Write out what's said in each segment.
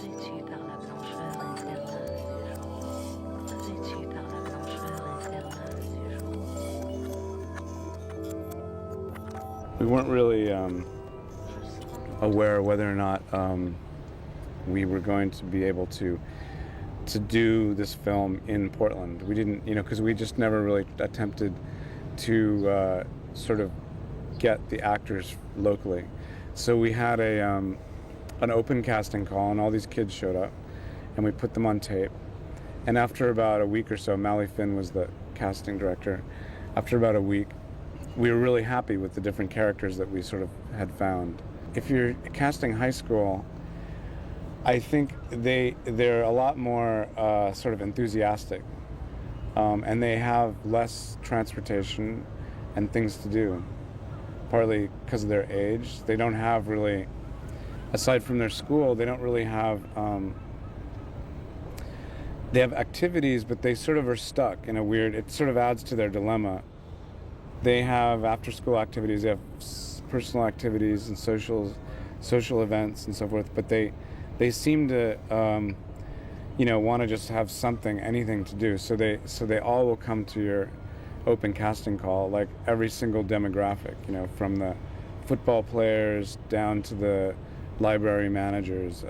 vêtu par la blancheur infernale du jour, vêtu par la blancheur infernale du jour. We weren't really aware whether or not we were going to be able to do this film in Portland. We didn't, because we just never really attempted to sort of get the actors locally. So we had an open casting call, and all these kids showed up, and we put them on tape. And after about a week or so, Mally Finn was the casting director. After about a week, we were really happy with the different characters that we sort of had found. If you're casting high school, I think they're a lot more sort of enthusiastic, and they have less transportation and things to do, partly because of their age. They don't have really, aside from their school, they don't really have, they have activities, but they sort of are stuck in a weird, it sort of adds to their dilemma. They have after-school activities, they have personal activities and social events and so forth, but they seem to want to just have something, anything to do. So they all will come to your open casting call, like every single demographic, from the football players down to the library managers.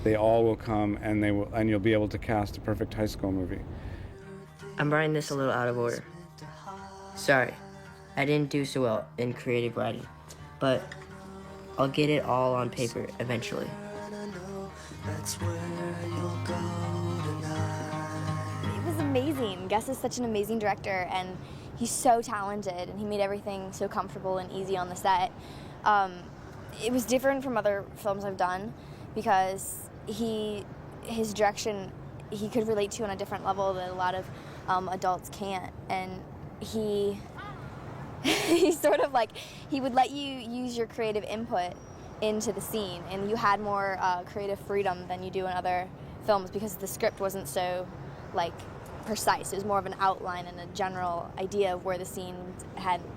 They all will come, and you'll be able to cast a perfect high school movie. I'm writing this a little out of order. Sorry, I didn't do so well in creative writing, but I'll get it all on paper eventually. It was amazing. Gus is such an amazing director, and he's so talented, and he made everything so comfortable and easy on the set. It was different from other films I've done because his direction he could relate to on a different level that a lot of adults can't, and he's sort of like, he would let you use your creative input into the scene, and you had more creative freedom than you do in other films because the script wasn't so precise. It was more of an outline and a general idea of where the scene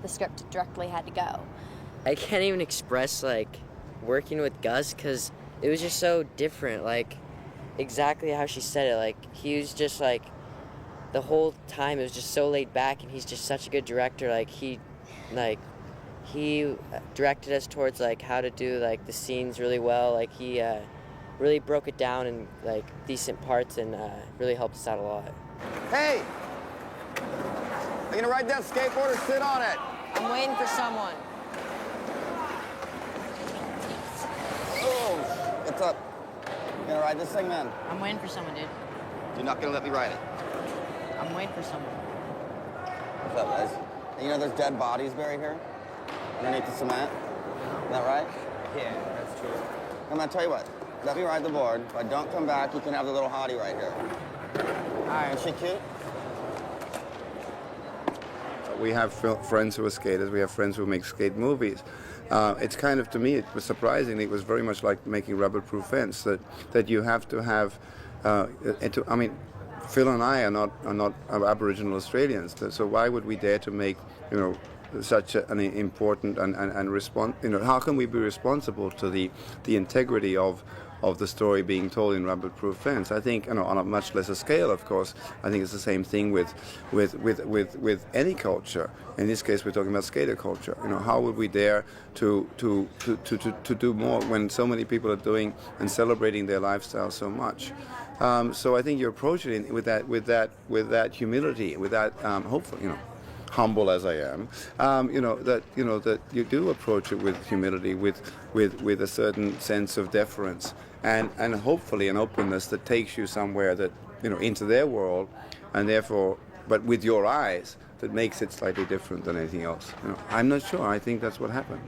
the script directly had to go. I can't even express working with Gus because it was just so different, exactly how she said it. He was just the whole time it was just so laid back, and he's just such a good director. He directed us towards how to do the scenes really well. He really broke it down in decent parts and really helped us out a lot. Hey! Are you gonna ride that skateboard or sit on it? I'm waiting for someone. Oh, what's up? You gonna ride this thing, man? I'm waiting for someone, dude. You're not gonna let me ride it? I'm waiting for someone. What's up, guys? There's dead bodies buried here underneath the cement. Isn't that right? Yeah, that's true. I'm gonna tell you what. Let me ride the board. If I don't come back, you can have the little hottie right here. All right. Is she cute? We have friends who are skaters. We have friends who make skate movies. It's kind of, to me, it was surprising. It was very much like making rubber-proof fence. That you have to have. Phil and I are not Aboriginal Australians. So why would we dare to make such an important and respond? How can we be responsible to the integrity of the story being told in rubber-proof fence? I think on a much lesser scale, of course. I think it's the same thing with any culture. In this case, we're talking about skater culture. How would we dare to do more when so many people are doing and celebrating their lifestyle so much? So I think you approach it with that humility, with that hopefully, humble as I am, that you do approach it with humility, with a certain sense of deference, and hopefully an openness that takes you somewhere that into their world, and therefore, but with your eyes, that makes it slightly different than anything else. I'm not sure. I think that's what happened.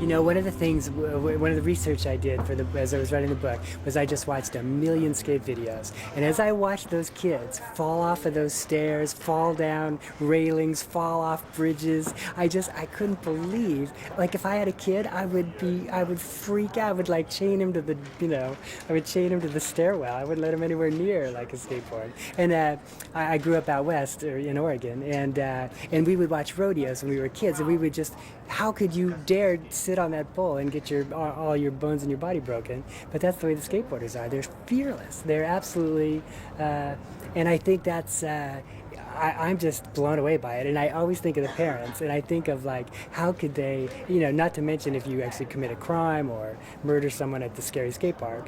one of the things, one of the research I did as I was writing the book was I just watched a million skate videos. And as I watched those kids fall off of those stairs, fall down railings, fall off bridges, I couldn't believe, like if I had a kid, I would freak out. I would like chain him to the stairwell. I wouldn't let him anywhere near like a skateboard. And I grew up out west in Oregon, and we would watch rodeos when we were kids, and we would just, how could you dare sit on that pole and get all your bones in your body broken? But that's the way the skateboarders are. They're fearless. They're absolutely, and I think that's, I'm just blown away by it. And I always think of the parents, and I think of like, how could they, not to mention if you actually commit a crime or murder someone at the scary skate park,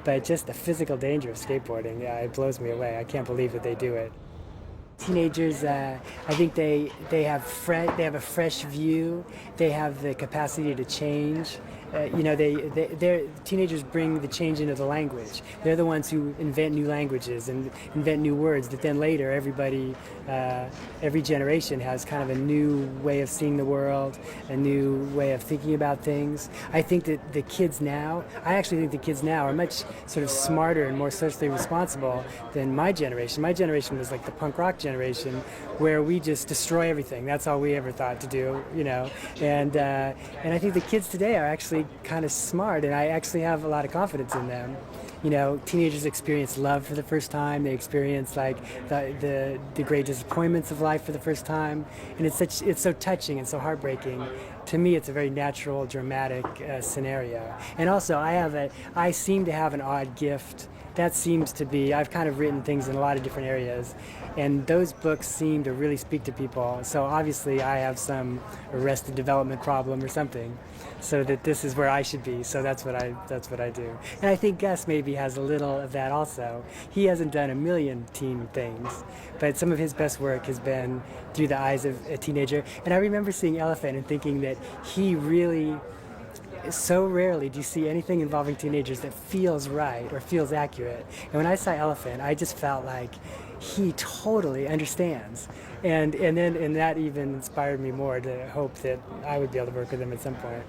but just the physical danger of skateboarding, it blows me away. I can't believe that they do it. Teenagers, I think they have a fresh view. They have the capacity to change. Teenagers bring the change into the language. They're the ones who invent new languages and invent new words that then later every generation has kind of a new way of seeing the world, a new way of thinking about things. I think that I actually think the kids now are much sort of smarter and more socially responsible than my generation. My generation was like the punk rock generation, where we just destroy everything. That's all we ever thought to do, And I think the kids today are actually kind of smart, and I actually have a lot of confidence in them. Teenagers experience love for the first time. They experience like the great disappointments of life for the first time, and it's so touching and so heartbreaking. To me, it's a very natural, dramatic scenario. And also, I seem to have an odd gift. That seems to be, I've kind of written things in a lot of different areas, and those books seem to really speak to people. So obviously I have some arrested development problem or something, so that this is where I should be. So that's what I do. And I think Gus maybe has a little of that also. He hasn't done a million teen things, but some of his best work has been through the eyes of a teenager. And I remember seeing Elephant and thinking that he really, so rarely do you see anything involving teenagers that feels right or feels accurate. And when I saw Elephant, I just felt like he totally understands. And that even inspired me more to hope that I would be able to work with him at some point.